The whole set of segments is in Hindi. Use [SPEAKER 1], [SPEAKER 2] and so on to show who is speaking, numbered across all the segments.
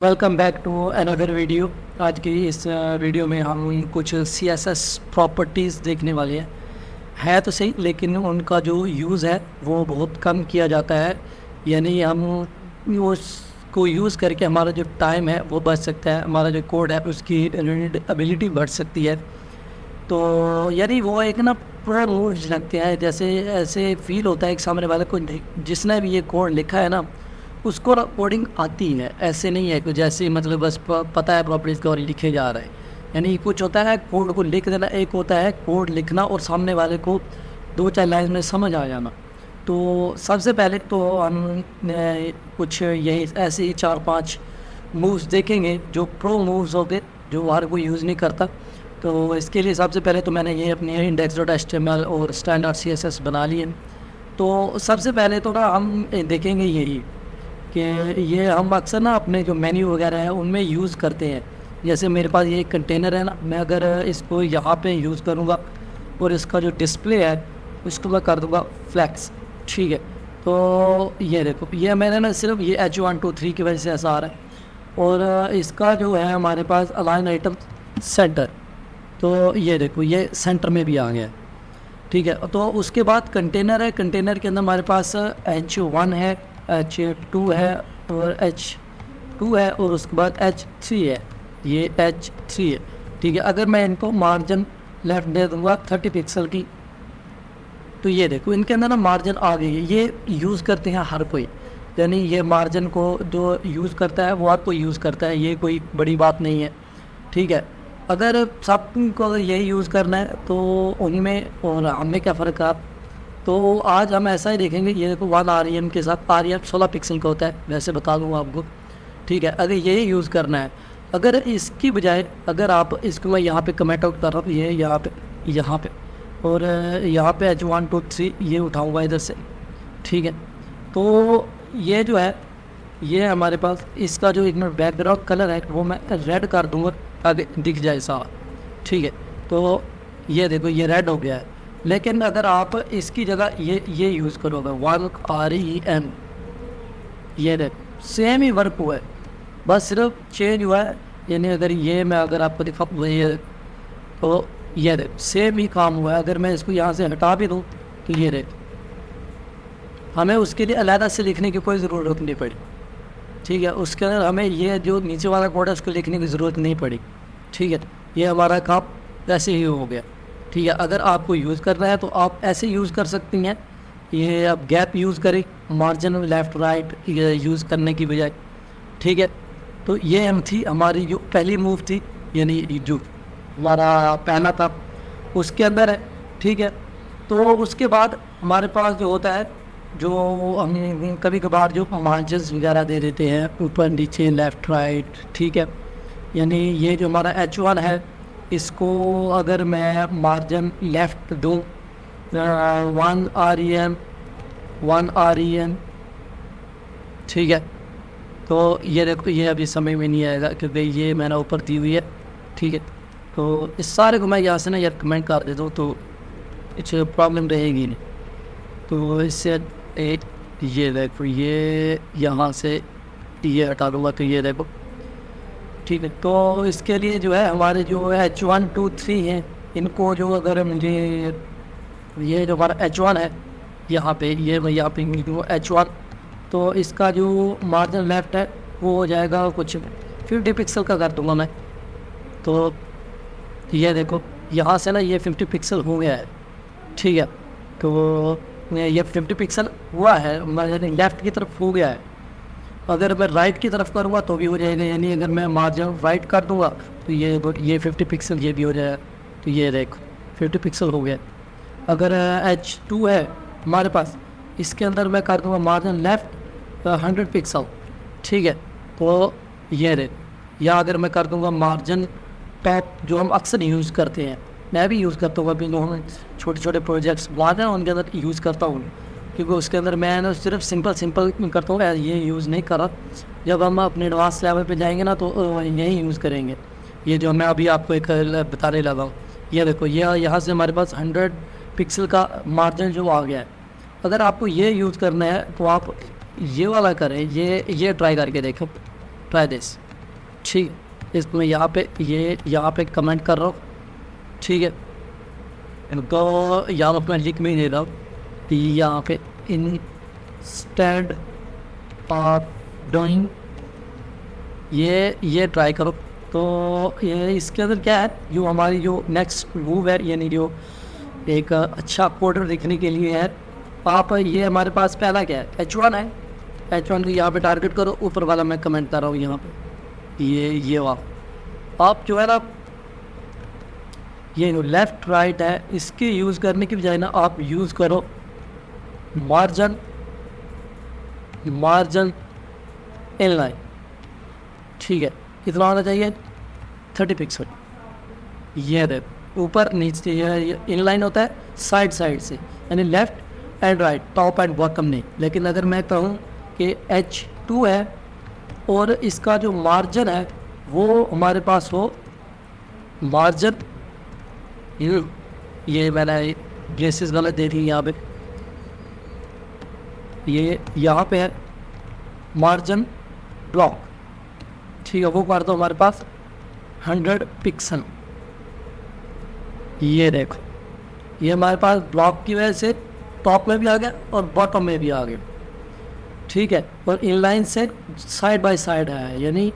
[SPEAKER 1] Welcome back to another video. आज की इस वीडियो में हम कुछ CSS प्रॉपर्टीज़ देखने वाले हैं। है तो सही, लेकिन उनका जो यूज़ है वो बहुत कम किया जाता है। यानी हम उसको यूज़ करके हमारा जो टाइम है वो बच सकता है, हमारा जो कोड है उसकी रीडेबिलिटी बढ़ सकती है। तो यानी वो एक ना पूरा रूल्स लगते हैं, जैसे ऐसे फील होता है कि सामने वाले को जिसने भी ये कोड लिखा है ना उसको कोडिंग आती है। ऐसे नहीं है कि जैसे मतलब बस पता है प्रॉपर्टीज़ का और लिखे जा रहे हैं। यानी कुछ होता है कोड को लिख देना, एक होता है कोड लिखना और सामने वाले को दो चार लाइन में समझ आ जाना। तो सबसे पहले तो हम कुछ यही ऐसे ही 4-5 मूव्स देखेंगे जो प्रो मूव्स होते, जो हर कोई यूज़ नहीं करता। तो इसके लिए सबसे पहले तो मैंने ये अपनी index.html और स्टैंडर्ड CSS बना लिए। तो सबसे पहले तो ना हम देखेंगे यही कि ये हम अक्सर ना अपने जो मेन्यू वगैरह है उनमें यूज़ करते हैं। जैसे मेरे पास ये एक कंटेनर है ना, मैं अगर इसको यहाँ पे यूज़ करूँगा और इसका जो डिस्प्ले है उसको मैं कर दूँगा फ्लैक्स, ठीक है। तो ये देखो, ये मैंने ना सिर्फ ये H123 की वजह से ऐसा आ रहा है। और इसका जो है हमारे पास अलाइन आइटम सेंटर, तो ये देखो ये सेंटर में भी आ गया है, ठीक है। तो उसके बाद कंटेनर है, कंटेनर के अंदर हमारे पास H1 है, H2 है और H2 है और उसके बाद H3 है, ये H3 है, ठीक है। अगर मैं इनको मार्जिन लेफ्ट दे दूँगा 30 पिक्सल की, तो ये देखो इनके अंदर ना मार्जिन आ गई है। ये यूज़ करते हैं हर कोई, यानी ये मार्जिन को जो यूज़ करता है वो हर कोई यूज़ करता है, ये कोई बड़ी बात नहीं है, ठीक है। अगर सबको अगर यही यूज़ करना है तो उनमें और हमें क्या फ़र्क है। तो आज हम ऐसा ही देखेंगे। ये देखो 1 REM के साथ REM 16 पिक्सल का होता है, वैसे बता दूँगा आपको, ठीक है। अगर यही यूज़ करना है, अगर इसकी बजाय अगर आप इसको मैं यहाँ पे कमेंट आउट कर रहा हूँ, ये यहाँ पे और यहाँ पे H123 ये उठाऊँगा इधर से, ठीक है। तो ये जो है ये हमारे पास इसका जो एक बैकग्राउंड कलर है वो मैं रेड कर दूँगा ताकि दिख जाए साफ, ठीक है। तो ये देखो ये रेड हो गया है। लेकिन अगर आप इसकी जगह ये यूज़ करोगे 1 REM, ये देखो सेम ही वर्क हुआ है, बस सिर्फ चेंज हुआ है। यानी अगर ये मैं अगर आपको दिखाऊँ ये, तो ये देखो सेम ही काम हुआ है। अगर मैं इसको यहाँ से हटा भी दूँ तो ये देखो हमें उसके लिए अलग से लिखने की कोई ज़रूरत नहीं पड़ी, ठीक है। उसके अंदर हमें ये जो नीचे वाला कोड है उसको लिखने की ज़रूरत नहीं पड़ी, ठीक है। ये हमारा काम वैसे ही हो गया, ठीक है। अगर आपको यूज़ करना है तो आप ऐसे यूज़ कर सकती हैं। ये आप गैप यूज़ करें मार्जिन लेफ़्ट राइट यूज़ करने की बजाय, ठीक है। तो ये हम थी हमारी जो पहली मूव थी, यानी जो हमारा पहला था उसके अंदर है, ठीक है। तो उसके बाद हमारे पास जो होता है, जो हम कभी कभार जो मार्जिन्स वगैरह दे देते हैं ऊपर नीचे लेफ़्ट राइट, ठीक है। यानी ये जो हमारा H1 है इसको अगर मैं मार्जिन लेफ़्ट दूँ 1 REM, ठीक है। तो ये देखो ये अभी समझ में नहीं आएगा क्योंकि ये मैंने ऊपर दी हुई है, ठीक है। तो इस सारे को मैं यहाँ से ना यार कमेंट कर देता हूँ तो कुछ प्रॉब्लम रहेगी नहीं। तो इससे ये देखो ये यहाँ से ये हटा दूँगा तो ये देखो, ठीक है। तो इसके लिए जो है हमारे जो H123 हैं इनको जो अगर मुझे ये जो हमारा H1 है यहाँ पे ये मैं यहाँ पे H1, तो इसका जो मार्जिन लेफ़्ट है वो हो जाएगा कुछ 50 पिक्सल का कर दूँगा मैं। तो ये देखो यहाँ से ना ये 50 पिक्सल हो गया है, ठीक है। तो ये 50 पिक्सल हुआ है, यानी लेफ़्ट की तरफ हो गया है। अगर मैं राइट की तरफ करूँगा तो भी हो जाएगा, यानी अगर मैं मार्जिन राइट कर दूँगा तो ये 50 पिक्सल ये भी हो जाएगा। तो ये देखो 50 पिक्सल हो गया। अगर H2 है हमारे पास, इसके अंदर मैं कर दूँगा मार्जिन लेफ़्ट 100 पिक्सल, ठीक है। तो ये देखो, या अगर मैं कर दूँगा मार्जिन पैप जो हम अक्सर यूज़ करते हैं, मैं भी यूज़ करता हूँ, अभी जो हम छोटे छोटे प्रोजेक्ट्स बनाते हैं उनके अंदर यूज़ करता हूँ, क्योंकि उसके अंदर मैं ना सिर्फ सिंपल करता हूँ, ये यूज़ नहीं करा। जब हम अपने एडवांस लेवल पे जाएंगे ना तो यही यूज़ करेंगे। ये जो मैं अभी आपको एक बताने लगा हूँ, ये देखो ये यहाँ से हमारे पास 100 पिक्सल का मार्जिन जो आ गया है। अगर आपको ये यूज़ करना है तो आप ये वाला करें, ये ट्राई करके देखो, ट्राई दिस, ठीक है, इसमें यहाँ पे कमेंट कर रहा हूँ। ठीक है, इनको यहाँ पर मैं लिख में दे रहा हूँ कि यहाँ पे इंस्टेड ऑफ डूइंग ये ट्राई करो। तो ये इसके अंदर क्या है, जो हमारी जो नेक्स्ट मूव है, यानी जो एक अच्छा कोडर दिखने के लिए है, आप ये हमारे पास पहला क्या है, H1 है। H1 को यहाँ पे टारगेट करो, ऊपर वाला मैं कमेंट कर रहा हूँ यहाँ पे, ये वाला आप जो है ना, ये लेफ़्ट राइट है, इसके यूज़ करने की बजाय ना आप यूज़ करो मार्जिन इनलाइन। ठीक है, कितना होना चाहिए, 30 पिक्सल। ये देख ऊपर नीचे, ये इनलाइन होता है साइड से, यानी left and right, top and bottom नहीं। लेकिन अगर मैं कहूँ कि H2 है और इसका जो मार्जिन है वो हमारे पास हो मार्जिन, ये मैंने प्लेसेस गलत दे दी यहाँ पे, ये यहाँ पे है मार्जिन ब्लॉक। ठीक है, वो कर दो हमारे पास 100 पिक्सल। ये देखो, ये हमारे पास ब्लॉक की वजह से टॉप में भी आ गया और बॉटम में भी आ गया। ठीक है, और इनलाइन से साइड बाय साइड है, यानी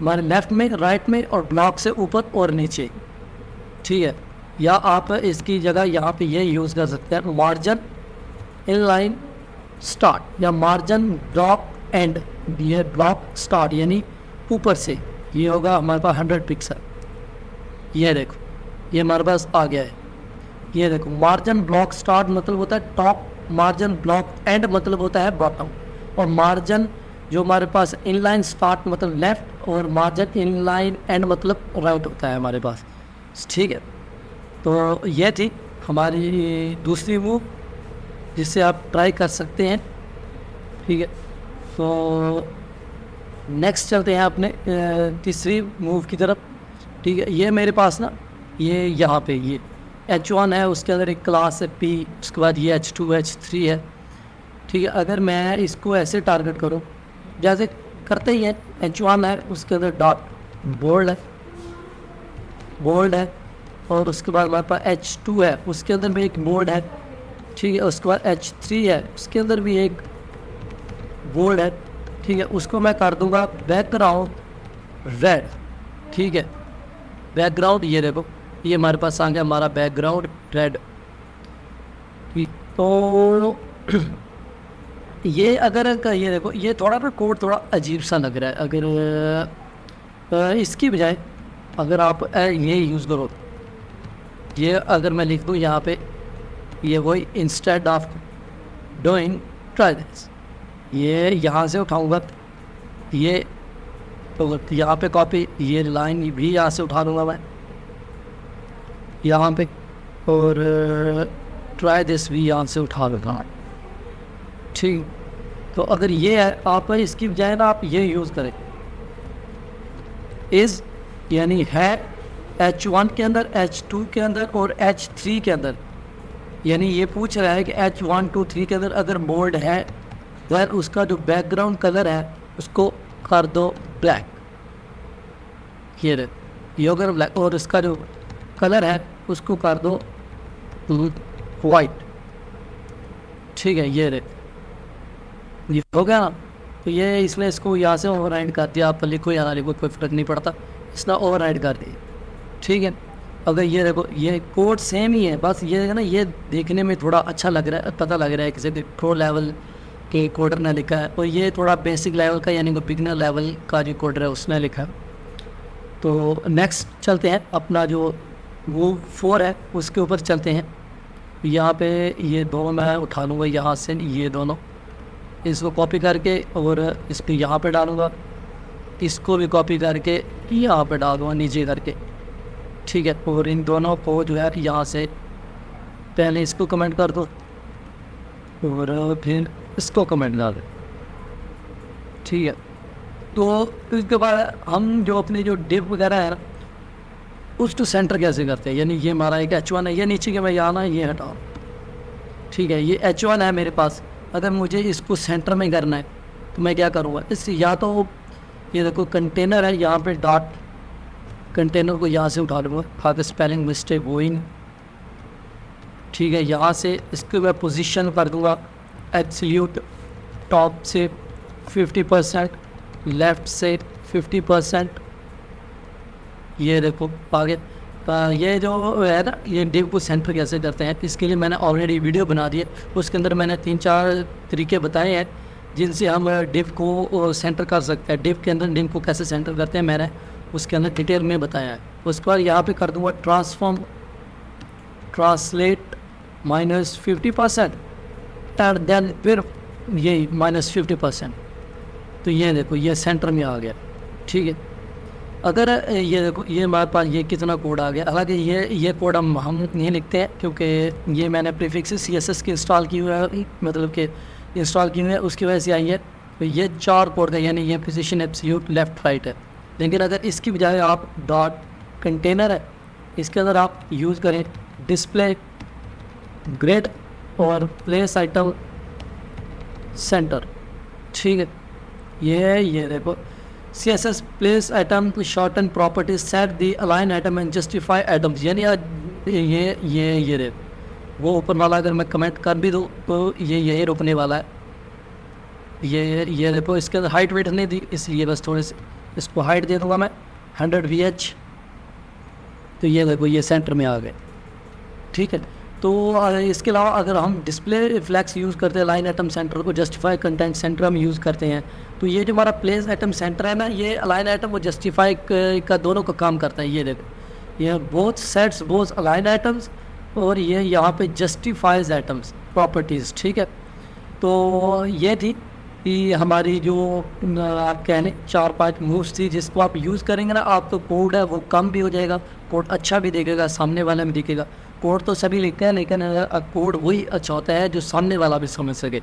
[SPEAKER 1] हमारे लेफ़्ट में, राइट में, और ब्लॉक से ऊपर और नीचे। ठीक है, या आप इसकी जगह यहाँ पे ये यूज़ कर सकते हैं मार्जिन इनलाइन स्टार्ट या मार्जिन ब्लॉक एंड। ये ब्लॉक स्टार्ट यानी ऊपर से, ये होगा हमारे पास 100 पिक्सल। ये देखो, ये हमारे पास आ गया है। ये देखो, मार्जिन ब्लॉक स्टार्ट मतलब होता है टॉप, मार्जिन ब्लॉक एंड मतलब होता है बॉटम, और मार्जिन जो हमारे पास इनलाइन स्टार्ट मतलब लेफ़्ट, और मार्जिन इनलाइन एंड मतलब राइट होता है हमारे पास। ठीक है, तो ये थी हमारी दूसरी मूव जिससे आप ट्राई कर सकते हैं। ठीक है, तो नेक्स्ट चलते हैं अपने तीसरी मूव की तरफ। ठीक है, ये मेरे पास ना, ये यहाँ पे ये H1 है, उसके अंदर एक क्लास है P, उसके बाद ये H2 H3 है। ठीक है, अगर मैं इसको ऐसे टारगेट करूँ जैसे करते ही है, H1 है, उसके अंदर डॉट बोल्ड है, और उसके बाद हमारे पास H2 है, उसके अंदर भी एक बोल्ड है। ठीक है, उसके बाद H3 है, उसके अंदर भी एक बोल्ड है। ठीक है, उसको मैं कर दूंगा बैकग्राउंड रेड। ठीक है, बैकग्राउंड ये देखो, ये हमारे पास आ गया हमारा बैकग्राउंड रेड। ठीक, तो ये अगर ये देखो, ये थोड़ा ना कोड थोड़ा अजीब सा लग रहा है। अगर इसकी बजाय अगर आप ये यूज़ करो, ये अगर मैं लिख दूँ यहाँ पे, ये वही instead of doing try this, ये यहाँ से उठाऊँगा, ये तो यहाँ पे कॉपी, ये लाइन भी यहाँ से उठा लूँगा मैं यहाँ पे, और ट्राई दिस भी यहाँ से उठा लूँगा। ठीक, तो अगर ये है, आप इसकी बजाय ना आप ये यूज़ करें इज़, यानी है H1 के अंदर, H2 के अंदर और H3 के अंदर। यानी ये पूछ रहा है कि H1 2 3 के अंदर अगर बोल्ड है तो उसका जो बैकग्राउंड कलर है उसको कर दो ब्लैक। ये अगर ब्लैक, और इसका जो कलर है उसको कर दो वाइट। ठीक है, ये हो गया ना। तो ये इसने इसको यहाँ से ओवरराइड कर दिया, आप लिखो या ना लिखो कोई फ़र्क नहीं पड़ता, इसने ओवरराइड कर दिया। ठीक है, अगर ये देखो, ये कोड सेम ही है, बस ये है ना, ये देखने में थोड़ा अच्छा लग रहा है, पता लग रहा है किसी प्रो लेवल के कोडर ने लिखा है, और ये थोड़ा बेसिक लेवल का यानी कि बिगनर लेवल का जो कोडर है उसने लिखा है। तो नेक्स्ट चलते हैं, अपना जो वो 4 है उसके ऊपर चलते हैं। यहाँ पे ये दोनों मैं उठा लूँगा यहाँ से, ये दोनों इसको कॉपी करके और इसको यहाँ पे डालूँगा, इसको भी कॉपी करके यहाँ पे डाल दूँगा नीचे करके। ठीक है, और इन दोनों को जो है यहाँ से पहले इसको कमेंट कर दो और फिर इसको कमेंट डाल दे। ठीक है, तो इसके बाद हम जो अपने जो डिप वगैरह है ना उसको सेंटर कैसे करते हैं, यानी ये हमारा एक H1 है, ये नीचे के मैं यहाँ ना ये हटाऊँ। ठीक है, ये H1 है मेरे पास, अगर मुझे इसको सेंटर में करना है तो मैं क्या करूँगा, इस या तो ये देखो कंटेनर है, यहाँ पे डॉट, कंटेनर को यहाँ से उठा लूँगा, खाते स्पेलिंग मिस्टेक वो ही नहीं, ठीक है। यहाँ से इसको मैं पोजीशन कर दूँगा एब्सोल्यूट टॉप से 50%, लेफ़्ट से 50%, ये देखो आगे। ये जो है ना, ये डिव को सेंटर कैसे करते हैं, इसके लिए मैंने ऑलरेडी वीडियो बना दी है, उसके अंदर मैंने 3-4 तरीके बताए हैं जिनसे हम डिव को सेंटर कर सकते हैं। डिव के अंदर डिव को कैसे सेंटर करते हैं मैंने उसके अंदर डिटेल में बताया है। उसके बाद यहाँ पे कर दूँगा ट्रांसलेट -50% एंड देन फिर ये -50%, तो ये देखो ये सेंटर में आ गया, ठीक है। अगर ये देखो ये हमारे पास ये कितना कोड आ गया, हालांकि ये कोड हम नहीं लिखते हैं क्योंकि ये मैंने प्रीफिक्स CSS की इंस्टॉल की हुई है, मतलब कि इंस्टॉल की हुई है, उसकी वजह से आई है। तो ये 4 कोड का, यानी ये पोजीशन एब्सोल्यूट लेफ़्ट राइट है। लेकिन अगर इसकी बजाय आप डॉट कंटेनर है, इसके अंदर आप यूज़ करें डिस्प्ले ग्रिड और प्लेस आइटम सेंटर, ठीक है। ये देखो CSS place item shorten properties set the align item and justify items, यानी ये देखो वो ऊपर वाला अगर मैं कमेंट कर भी दूँ तो ये यही रुकने वाला है। ये देखो इसके अंदर हाइट वेट नहीं दी, इसलिए बस थोड़े से इसको हाइट दे दूँगा मैं 100 VH, तो ये देखो ये सेंटर में आ गए, ठीक है। तो इसके अलावा अगर हम डिस्प्ले फ्लैक्स यूज़ करते हैं अलाइन आइटम सेंटर को, जस्टिफाई कंटेंट सेंटर हम यूज़ करते हैं, तो ये जो हमारा प्लेस आइटम सेंटर है ना, ये अलाइन आइटम और जस्टिफाई का दोनों का काम करता है। ये देखो ये both sets both align items और ये यहाँ पे जस्टिफाइज आइटम्स प्रॉपर्टीज़, ठीक है। तो ये थी कि हमारी जो आप कहने 4-5 मूव्स थी जिसको आप यूज़ करेंगे ना, आपका कोड है वो कम भी हो जाएगा, कोड अच्छा भी दिखेगा, सामने वाला भी दिखेगा। कोड तो सभी लिखते हैं लेकिन कोड वही अच्छा होता है जो सामने वाला भी समझ सके,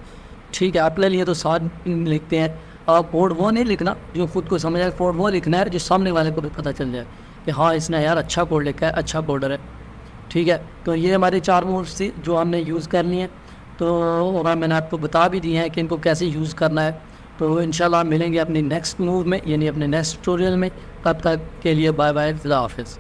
[SPEAKER 1] ठीक है। अपने लिए तो साथ लिखते हैं, आप कोड वो नहीं लिखना जो खुद को समझ आए, कोड वो लिखना है जो सामने वाले को भी पता चल जाए कि हाँ इसने यार अच्छा कोड लिखा है, अच्छा कोडर है, ठीक है। तो ये हमारी 4 मूव्स थी जो हमने यूज़ करनी है, तो और मैंने आपको बता भी दिए हैं कि इनको कैसे यूज़ करना है। तो इंशाल्लाह मिलेंगे अपनी नेक्स्ट मूव में, यानी अपने नेक्स्ट ट्यूटोरियल में। तब तक के लिए बाय बाय, खुदा हाफिज़।